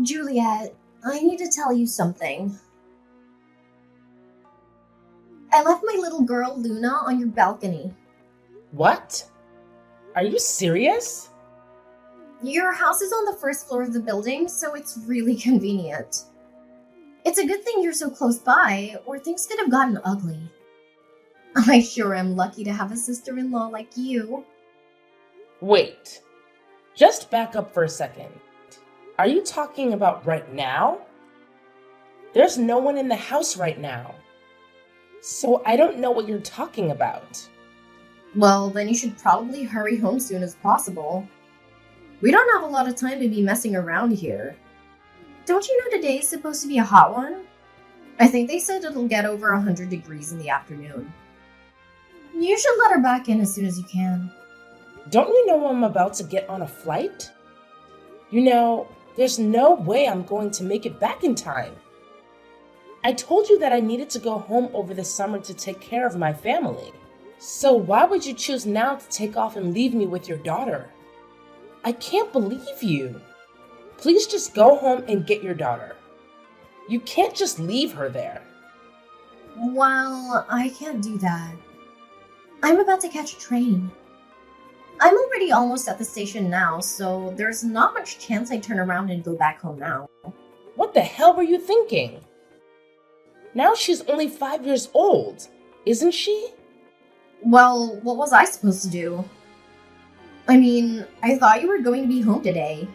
Juliet, I need to tell you something. I left my little girl Luna on your balcony. What? Are you serious? Your house is on the first floor of the building, so it's really convenient. It's a good thing you're so close by, or things could have gotten ugly. I sure am lucky to have a sister-in-law like you. Wait. Just back up for a second. Are you talking about right now? There's no one in the house right now. So I don't know what you're talking about. Well, then you should probably hurry home soon as possible. We don't have a lot of time to be messing around here. Don't you know today is supposed to be a hot one? I think they said it'll get over 100 degrees in the afternoon. You should let her back in as soon as you can. Don't you know I'm about to get on a flight? You know, there's no way I'm going to make it back in time. I told you that I needed to go home over the summer to take care of my family. So why would you choose now to take off and leave me with your daughter? I can't believe you. Please just go home and get your daughter. You can't just leave her there. Well, I can't do that. I'm about to catch a train. I'm already almost at the station now, so there's not much chance I turn around and go back home now. What the hell were you thinking? Now she's only 5 years old, isn't she? Well, what was I supposed to do? I mean, I thought you were going to be home today.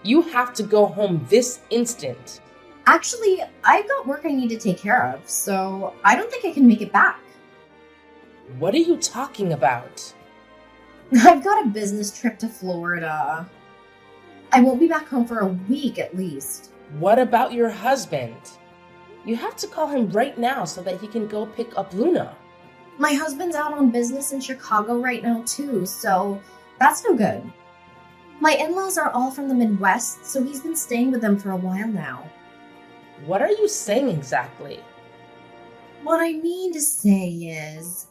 You have to go home this instant. Actually, I've got work I need to take care of, so I don't think I can make it back. What are you talking about? I've got a business trip to Florida. I won't be back home for a week at least. What about your husband? You have to call him right now so that he can go pick up Luna. My husband's out on business in Chicago right now too, so that's no good. My in-laws are all from the Midwest, so he's been staying with them for a while now. What are you saying exactly? What I mean to say is,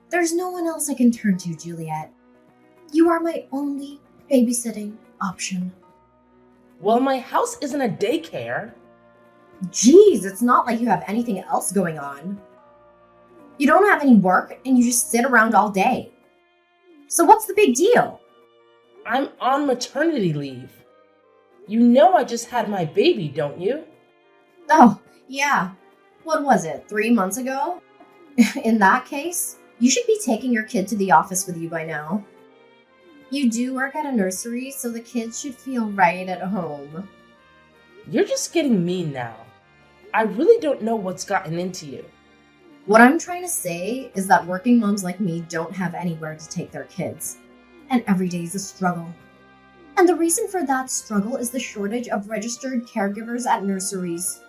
there's no one else I can turn to, Juliet. You are my only babysitting option. Well, my house isn't a daycare. Geez, it's not like you have anything else going on. You don't have any work and you just sit around all day. So what's the big deal? I'm on maternity leave. You know I just had my baby, don't you? Oh, yeah. What was it, 3 months ago? In that case, you should be taking your kid to the office with you by now. You do work at a nursery, so the kids should feel right at home. You're just getting mean now. I really don't know what's gotten into you. What I'm trying to say is that working moms like me don't have anywhere to take their kids. And every day is a struggle. And the reason for that struggle is the shortage of registered caregivers at nurseries.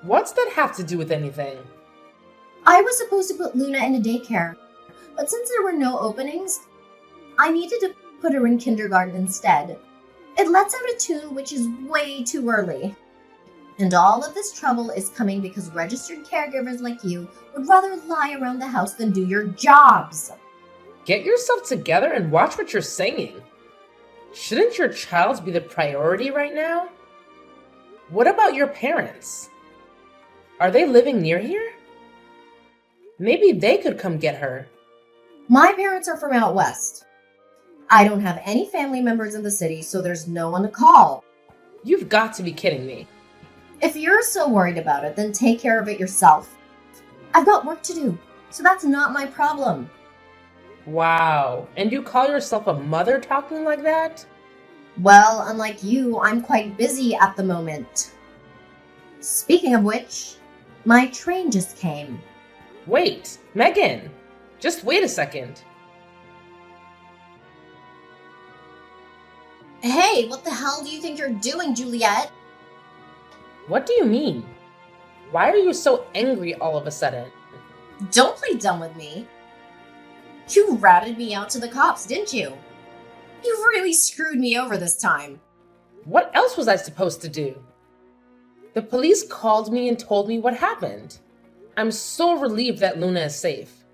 What's that have to do with anything? I was supposed to put Luna in a daycare, but since there were no openings, I needed to put her in kindergarten instead. It lets out a tune which is way too early. And all of this trouble is coming because registered caregivers like you would rather lie around the house than do your jobs. Get yourself together and watch what you're saying. Shouldn't your child be the priority right now? What about your parents? Are they living near here? Maybe they could come get her. My parents are from out west. I don't have any family members in the city, so there's no one to call. You've got to be kidding me. If you're so worried about it, then take care of it yourself. I've got work to do, so that's not my problem. Wow, and you call yourself a mother talking like that? Well, unlike you, I'm quite busy at the moment. Speaking of which, my train just came. Wait, Megan, just wait a second. Hey, what the hell do you think you're doing, Juliet? What do you mean? Why are you so angry all of a sudden? Don't play dumb with me. You ratted me out to the cops, didn't you? You really screwed me over this time. What else was I supposed to do? The police called me and told me what happened. I'm so relieved that Luna is safe.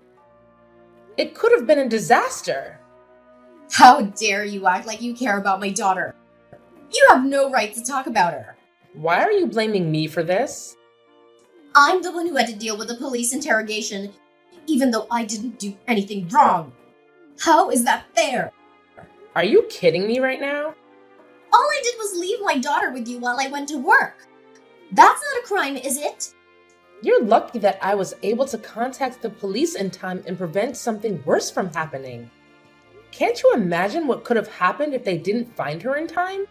It could have been a disaster. How dare you act like you care about my daughter? You have no right to talk about her. Why are you blaming me for this? About her. Why are you blaming me for this? I'm the one who had to deal with the police interrogation, even though I didn't do anything wrong. How is that fair? Are you kidding me right now? All I did was leave my daughter with you while I went to work. That's not a crime, is it? You're lucky that I was able to contact the police in time and prevent something worse from happening. Can't you imagine what could have happened if they didn't find her in time?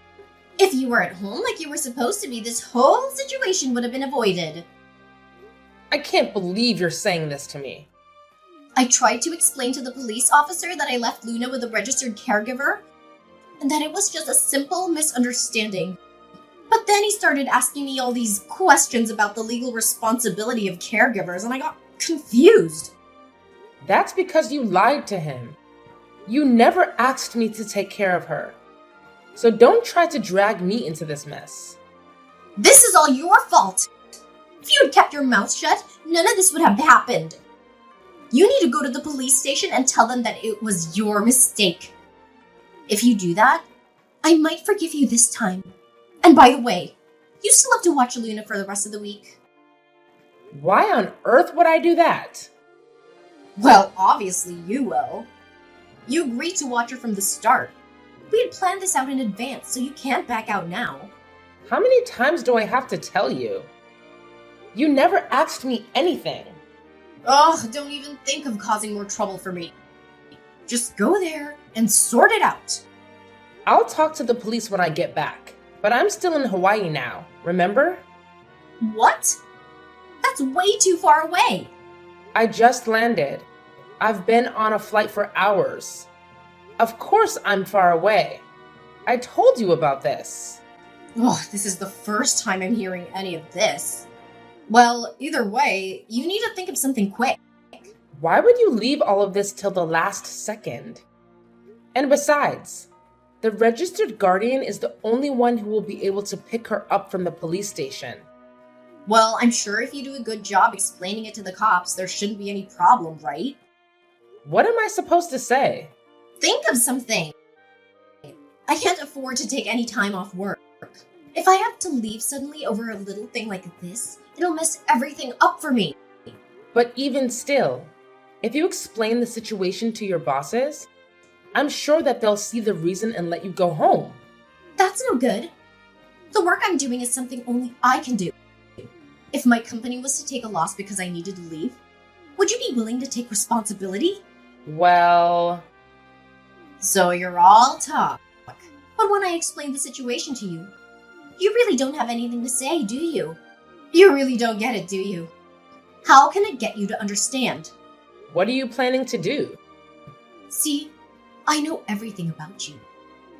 If you were at home like you were supposed to be, this whole situation would have been avoided. I can't believe you're saying this to me. I tried to explain to the police officer that I left Luna with a registered caregiver, and that it was just a simple misunderstanding. But then he started asking me all these questions about the legal responsibility of caregivers, and I got confused. That's because you lied to him. You never asked me to take care of her. So don't try to drag me into this mess. This is all your fault. If you had kept your mouth shut, none of this would have happened. You need to go to the police station and tell them that it was your mistake. If you do that, I might forgive you this time. And by the way, you still have to watch Luna for the rest of the week. Why on earth would I do that? Well, obviously you will. You agreed to watch her from the start. We had planned this out in advance, so you can't back out now. How many times do I have to tell you? You never asked me anything. Ugh, don't even think of causing more trouble for me. Just go there and sort it out. I'll talk to the police when I get back, but I'm still in Hawaii now, remember? What? That's way too far away. I just landed. I've been on a flight for hours. Of course I'm far away. I told you about this. Ugh, this is the first time I'm hearing any of this. Well, either way, you need to think of something quick. Why would you leave all of this till the last second? And besides, the registered guardian is the only one who will be able to pick her up from the police station. Well, I'm sure if you do a good job explaining it to the cops, there shouldn't be any problem, right? What am I supposed to say? Think of something. I can't afford to take any time off work. If I have to leave suddenly over a little thing like this, it'll mess everything up for me. But even still, if you explain the situation to your bosses, I'm sure that they'll see the reason and let you go home. That's no good. The work I'm doing is something only I can do. If my company was to take a loss because I needed to leave, would you be willing to take responsibility? Well... So you're all talk. But when I explain the situation to you, you really don't have anything to say, do you? You really don't get it, do you? How can I get you to understand? What are you planning to do? See, I know everything about you.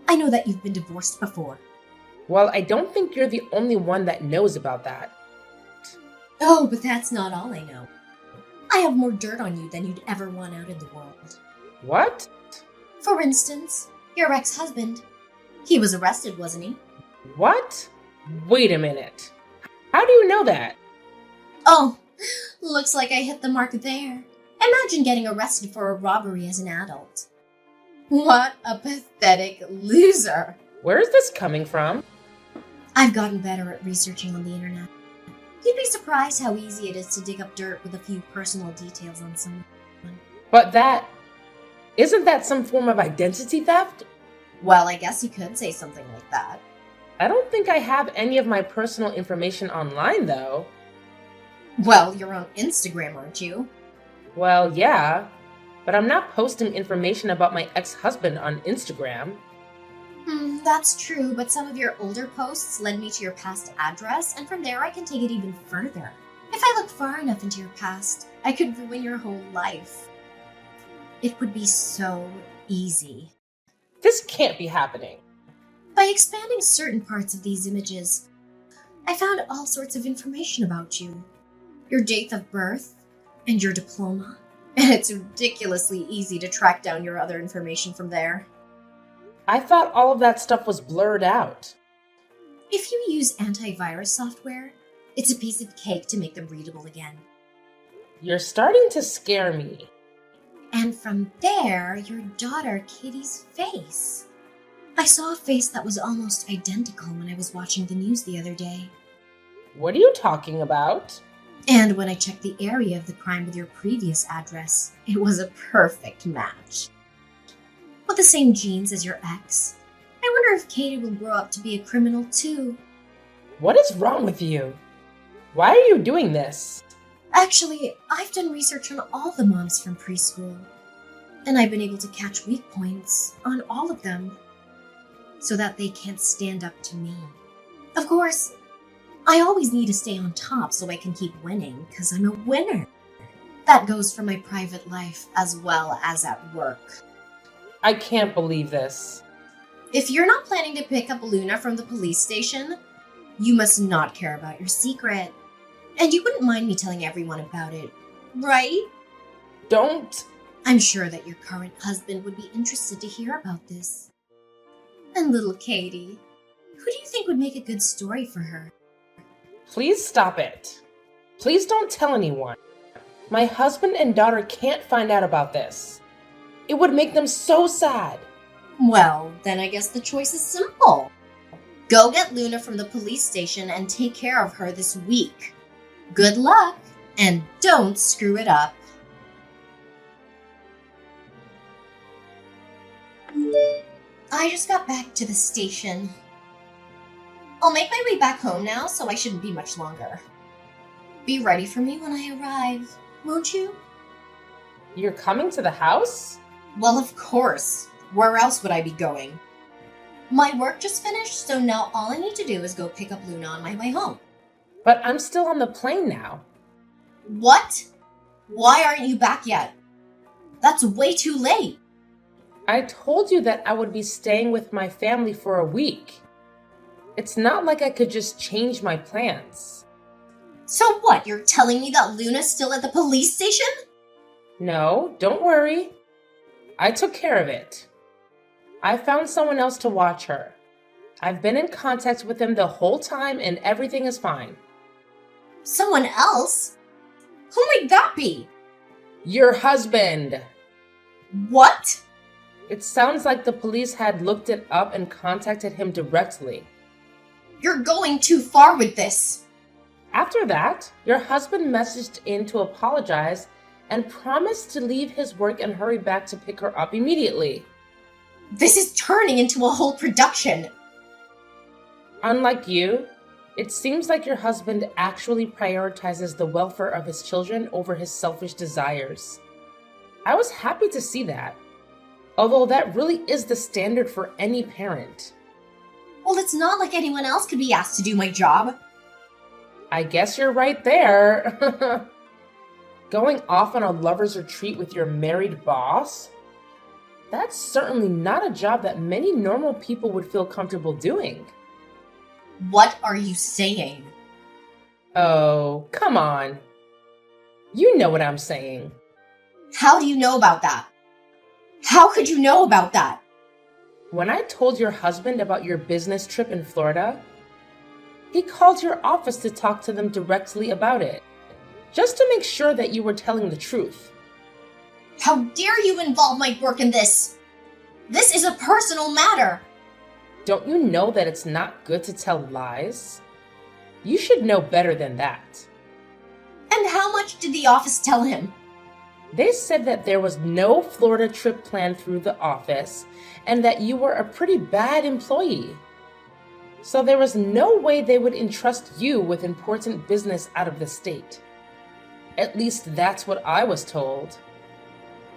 I know that you've been divorced before. Well, I don't think you're the only one that knows about that. Oh, but that's not all I know. I have more dirt on you than you'd ever want out in the world. What? For instance, your ex-husband. He was arrested, wasn't he? What? Wait a minute. How do you know that? Oh, looks like I hit the mark there. Imagine getting arrested for a robbery as an adult. What a pathetic loser. Where is this coming from? I've gotten better at researching on the internet. You'd be surprised how easy it is to dig up dirt with a few personal details on someone. But isn't that some form of identity theft? Well, I guess you could say something like that. I don't think I have any of my personal information online, though. Well, you're on Instagram, aren't you? Well, yeah, but I'm not posting information about my ex-husband on Instagram. That's true, but some of your older posts led me to your past address, and from there I can take it even further. If I look far enough into your past, I could ruin your whole life. It would be so easy. This can't be happening. By expanding certain parts of these images, I found all sorts of information about you. Your date of birth, and your diploma. And it's ridiculously easy to track down your other information from there. I thought all of that stuff was blurred out. If you use antivirus software, it's a piece of cake to make them readable again. You're starting to scare me. And from there, your daughter Kitty's face. I saw a face that was almost identical when I was watching the news the other day. What are you talking about? And when I checked the area of the crime with your previous address, it was a perfect match. With the same genes as your ex. I wonder if Katie will grow up to be a criminal too. What is wrong with you? Why are you doing this? Actually, I've done research on all the moms from preschool. And I've been able to catch weak points on all of them. So that they can't stand up to me. Of course, I always need to stay on top so I can keep winning, because I'm a winner. That goes for my private life as well as at work. I can't believe this. If you're not planning to pick up Luna from the police station, you must not care about your secret. And you wouldn't mind me telling everyone about it, right? Don't. I'm sure that your current husband would be interested to hear about this. And little Katie, who do you think would make a good story for her? Please stop it. Please don't tell anyone. My husband and daughter can't find out about this. It would make them so sad. Well, then I guess the choice is simple. Go get Luna from the police station and take care of her this week. Good luck, and don't screw it up. I just got back to the station. I'll make my way back home now, so I shouldn't be much longer. Be ready for me when I arrive, won't you? You're coming to the house? Well, of course. Where else would I be going? My work just finished, so now all I need to do is go pick up Luna on my way home. But I'm still on the plane now. What? Why aren't you back yet? That's way too late. I told you that I would be staying with my family for a week. It's not like I could just change my plans. So what, you're telling me that Luna's still at the police station? No, don't worry. I took care of it. I found someone else to watch her. I've been in contact with him the whole time and everything is fine. Someone else? Who might that be? Your husband! What? It sounds like the police had looked it up and contacted him directly. You're going too far with this. After that, your husband messaged in to apologize and promised to leave his work and hurry back to pick her up immediately. This is turning into a whole production. Unlike you, it seems like your husband actually prioritizes the welfare of his children over his selfish desires. I was happy to see that, although that really is the standard for any parent. Well, it's not like anyone else could be asked to do my job. I guess you're right there. Going off on a lover's retreat with your married boss? That's certainly not a job that many normal people would feel comfortable doing. What are you saying? Oh, come on. You know what I'm saying. How do you know about that? How could you know about that? When I told your husband about your business trip in Florida, he called your office to talk to them directly about it, just to make sure that you were telling the truth. How dare you involve my work in this? This is a personal matter. Don't you know that it's not good to tell lies? You should know better than that. And how much did the office tell him? They said that there was no Florida trip planned through the office and that you were a pretty bad employee. So there was no way they would entrust you with important business out of the state. At least that's what I was told.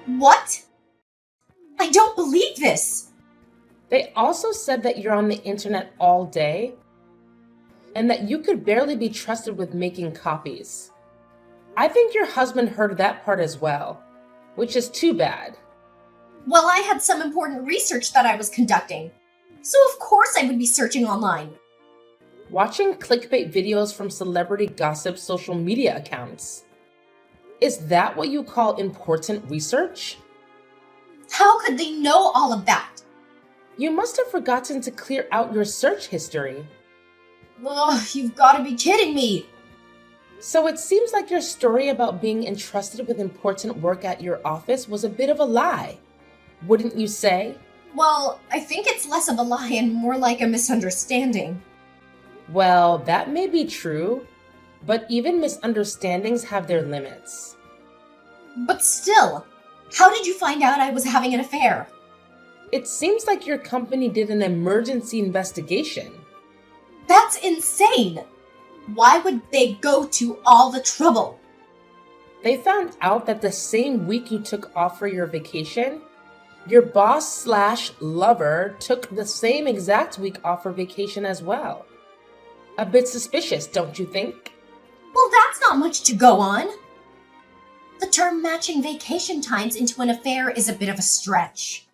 What? I don't believe this. They also said that you're on the internet all day and that you could barely be trusted with making copies. I think your husband heard that part as well, which is too bad. Well, I had some important research that I was conducting, so of course I would be searching online. Watching clickbait videos from celebrity gossip social media accounts. Is that what you call important research? How could they know all of that? You must have forgotten to clear out your search history. Ugh, you've got to be kidding me. So it seems like your story about being entrusted with important work at your office was a bit of a lie, wouldn't you say? Well, I think it's less of a lie and more like a misunderstanding. Well, that may be true, but even misunderstandings have their limits. But still, how did you find out I was having an affair? It seems like your company did an emergency investigation. That's insane! Why would they go to all the trouble? They found out that the same week you took off for your vacation, your boss/lover took the same exact week off for vacation as well. A bit suspicious, don't you think? Well, that's not much to go on. The term matching vacation times into an affair is a bit of a stretch.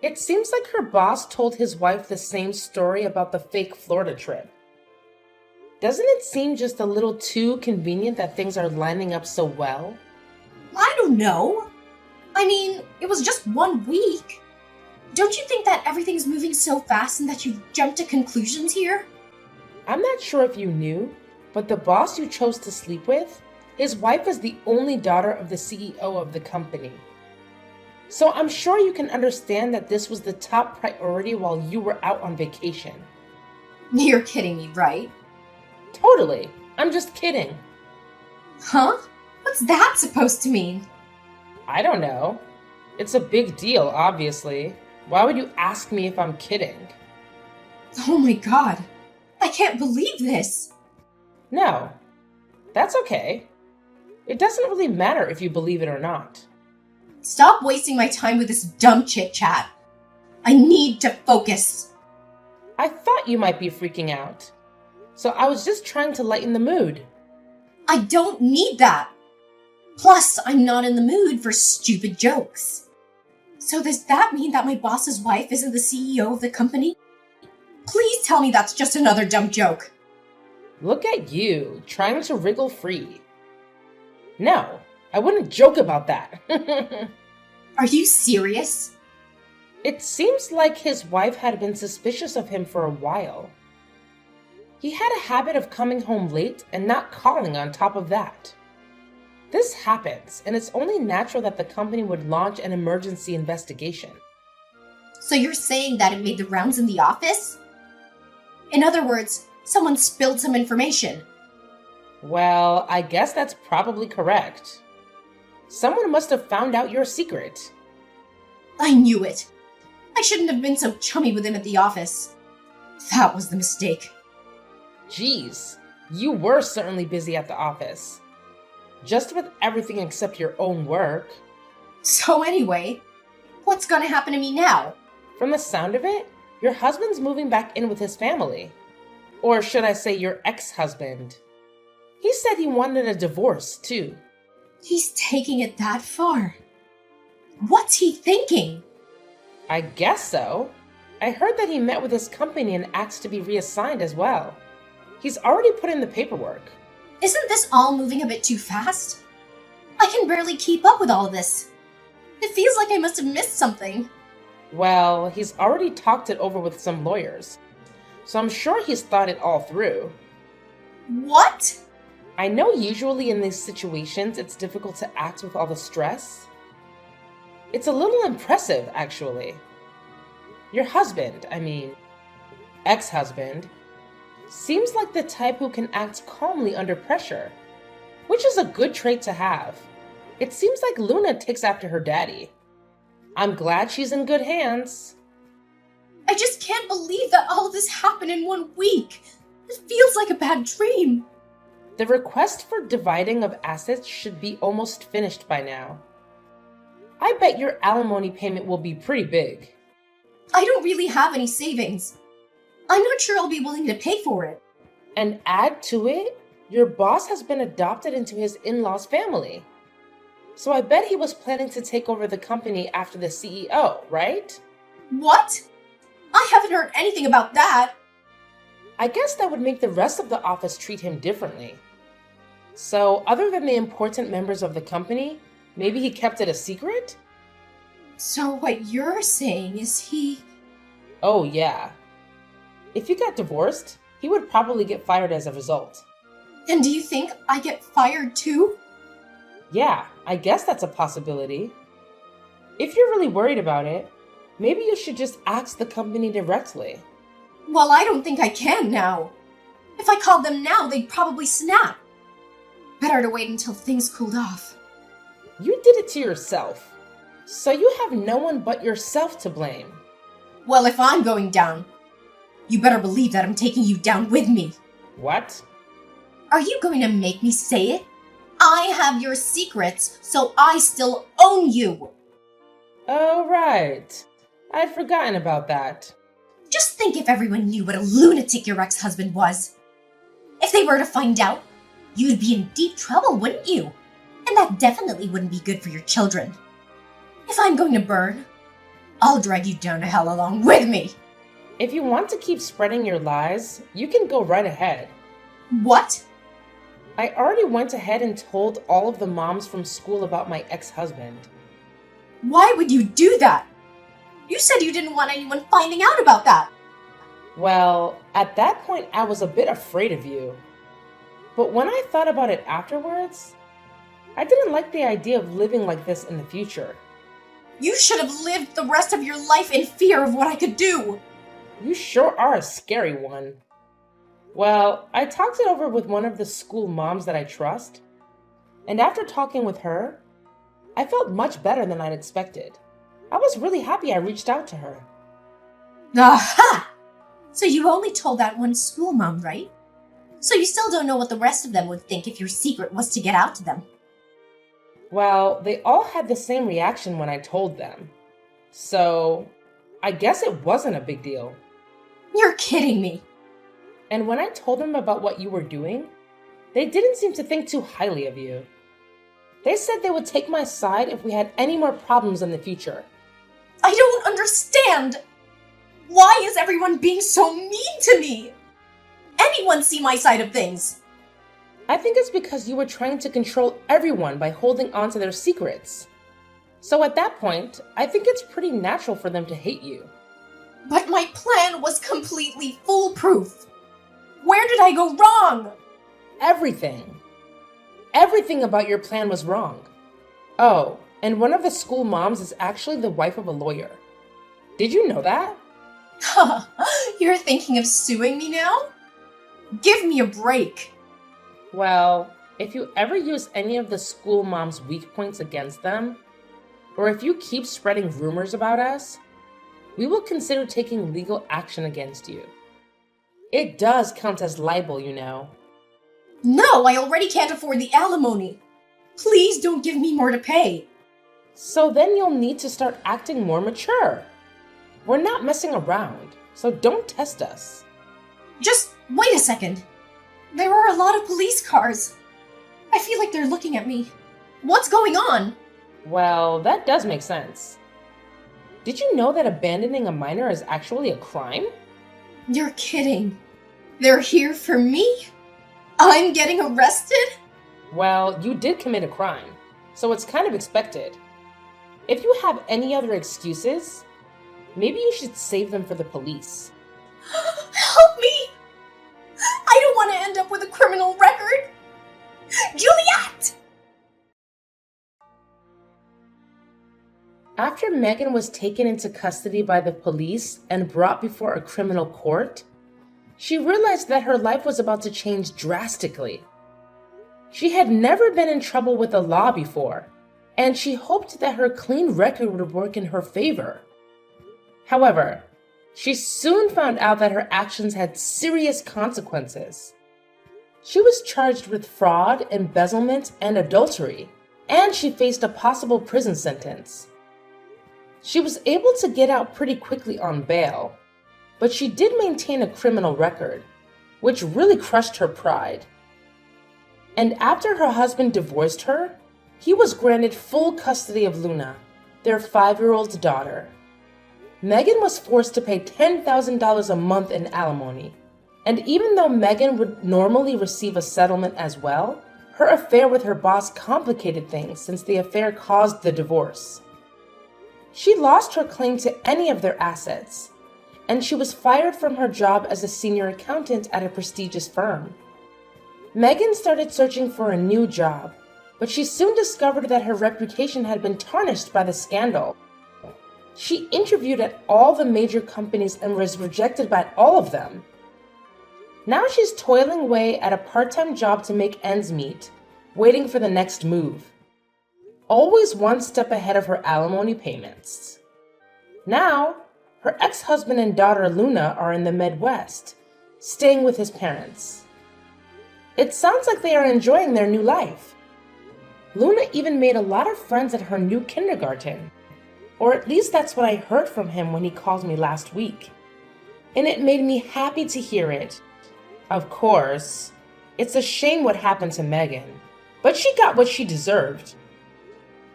It seems like her boss told his wife the same story about the fake Florida trip. Doesn't it seem just a little too convenient that things are lining up so well? I don't know. I mean, it was just 1 week. Don't you think that everything's moving so fast and that you've jumped to conclusions here? I'm not sure if you knew, but the boss you chose to sleep with, his wife is the only daughter of the CEO of the company. So I'm sure you can understand that this was the top priority while you were out on vacation. You're kidding me, right? Totally. I'm just kidding. Huh? What's that supposed to mean? I don't know. It's a big deal, obviously. Why would you ask me if I'm kidding? Oh my god. I can't believe this. No. That's okay. It doesn't really matter if you believe it or not. Stop wasting my time with this dumb chit-chat. I need to focus. I thought you might be freaking out. So I was just trying to lighten the mood. I don't need that. Plus, I'm not in the mood for stupid jokes. So does that mean that my boss's wife isn't the CEO of the company? Please tell me that's just another dumb joke. Look at you, trying to wriggle free. No, I wouldn't joke about that. Are you serious? It seems like his wife had been suspicious of him for a while. He had a habit of coming home late and not calling on top of that. This happens, and it's only natural that the company would launch an emergency investigation. So you're saying that it made the rounds in the office? In other words, someone spilled some information. Well, I guess that's probably correct. Someone must have found out your secret. I knew it. I shouldn't have been so chummy with him at the office. That was the mistake. Geez, you were certainly busy at the office. Just with everything except your own work. So anyway, what's gonna happen to me now? From the sound of it, your husband's moving back in with his family. Or should I say your ex-husband. He said he wanted a divorce, too. He's taking it that far. What's he thinking? I guess so. I heard that he met with his company and asked to be reassigned as well. He's already put in the paperwork. Isn't this all moving a bit too fast? I can barely keep up with all of this. It feels like I must have missed something. Well, he's already talked it over with some lawyers, so I'm sure he's thought it all through. What? I know usually in these situations it's difficult to act with all the stress. It's a little impressive, actually. Your husband, ex-husband, seems like the type who can act calmly under pressure, which is a good trait to have. It seems like Luna takes after her daddy. I'm glad she's in good hands. I just can't believe that all of this happened in 1 week. It feels like a bad dream. The request for dividing of assets should be almost finished by now. I bet your alimony payment will be pretty big. I don't really have any savings. I'm not sure I'll be willing to pay for it. And add to it, your boss has been adopted into his in-laws' family. So I bet he was planning to take over the company after the CEO, right? What? I haven't heard anything about that. I guess that would make the rest of the office treat him differently. So, other than the important members of the company, maybe he kept it a secret? So what you're saying is he... Oh, yeah. If you got divorced, he would probably get fired as a result. And do you think I get fired too? Yeah, I guess that's a possibility. If you're really worried about it, Maybe you should just ask the company directly. Well, I don't think I can now. If I called them now, they'd probably snap. Better to wait until things cooled off. You did it to yourself. So you have no one but yourself to blame. Well, if I'm going down, you better believe that I'm taking you down with me. What? Are you going to make me say it? I have your secrets, so I still own you. Oh, right. I'd forgotten about that. Just think if everyone knew what a lunatic your ex-husband was. If they were to find out, you'd be in deep trouble, wouldn't you? And that definitely wouldn't be good for your children. If I'm going to burn, I'll drag you down to hell along with me. If you want to keep spreading your lies, you can go right ahead. What? I already went ahead and told all of the moms from school about my ex-husband. Why would you do that? You said you didn't want anyone finding out about that. Well, at that point, I was a bit afraid of you. But when I thought about it afterwards, I didn't like the idea of living like this in the future. You should have lived the rest of your life in fear of what I could do. You sure are a scary one. Well, I talked it over with one of the school moms that I trust, and after talking with her, I felt much better than I'd expected. I was really happy I reached out to her. Aha! So you only told that one school mom, right? So you still don't know what the rest of them would think if your secret was to get out to them. Well, they all had the same reaction when I told them. So, I guess it wasn't a big deal. You're kidding me. And when I told them about what you were doing, they didn't seem to think too highly of you. They said they would take my side if we had any more problems in the future. I don't understand. Why is everyone being so mean to me? Anyone see my side of things? I think it's because you were trying to control everyone by holding on to their secrets. So at that point, I think it's pretty natural for them to hate you. But my plan was completely foolproof. Where did I go wrong? Everything. Everything about your plan was wrong. Oh, and one of the school moms is actually the wife of a lawyer. Did you know that? You're thinking of suing me now? Give me a break. Well, if you ever use any of the school mom's weak points against them, or if you keep spreading rumors about us, we will consider taking legal action against you. It does count as libel, you know. No, I already can't afford the alimony. Please don't give me more to pay. So then you'll need to start acting more mature. We're not messing around, so don't test us. Just wait a second. There are a lot of police cars. I feel like they're looking at me. What's going on? Well, that does make sense. Did you know that abandoning a minor is actually a crime? You're kidding. They're here for me? I'm getting arrested? Well, you did commit a crime, so it's kind of expected. If you have any other excuses, maybe you should save them for the police. Help me! I don't want to end up with a criminal record! Juliet! After Megan was taken into custody by the police and brought before a criminal court, she realized that her life was about to change drastically. She had never been in trouble with the law before, and she hoped that her clean record would work in her favor. However, she soon found out that her actions had serious consequences. She was charged with fraud, embezzlement, and adultery, and she faced a possible prison sentence. She was able to get out pretty quickly on bail, but she did maintain a criminal record, which really crushed her pride. And after her husband divorced her, he was granted full custody of Luna, their 5-year-old daughter. Megan was forced to pay $10,000 a month in alimony, and even though Megan would normally receive a settlement as well, her affair with her boss complicated things since the affair caused the divorce. She lost her claim to any of their assets, and she was fired from her job as a senior accountant at a prestigious firm. Megan started searching for a new job, but she soon discovered that her reputation had been tarnished by the scandal. She interviewed at all the major companies and was rejected by all of them. Now she's toiling away at a part-time job to make ends meet, waiting for the next move. Always one step ahead of her alimony payments. Now, her ex-husband and daughter Luna are in the Midwest, staying with his parents. It sounds like they are enjoying their new life. Luna even made a lot of friends at her new kindergarten. Or at least that's what I heard from him when he called me last week. And it made me happy to hear it. Of course, it's a shame what happened to Megan, but she got what she deserved.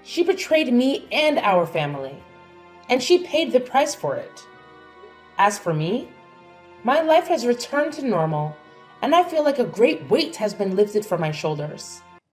She betrayed me and our family, and she paid the price for it. As for me, my life has returned to normal, and I feel like a great weight has been lifted from my shoulders.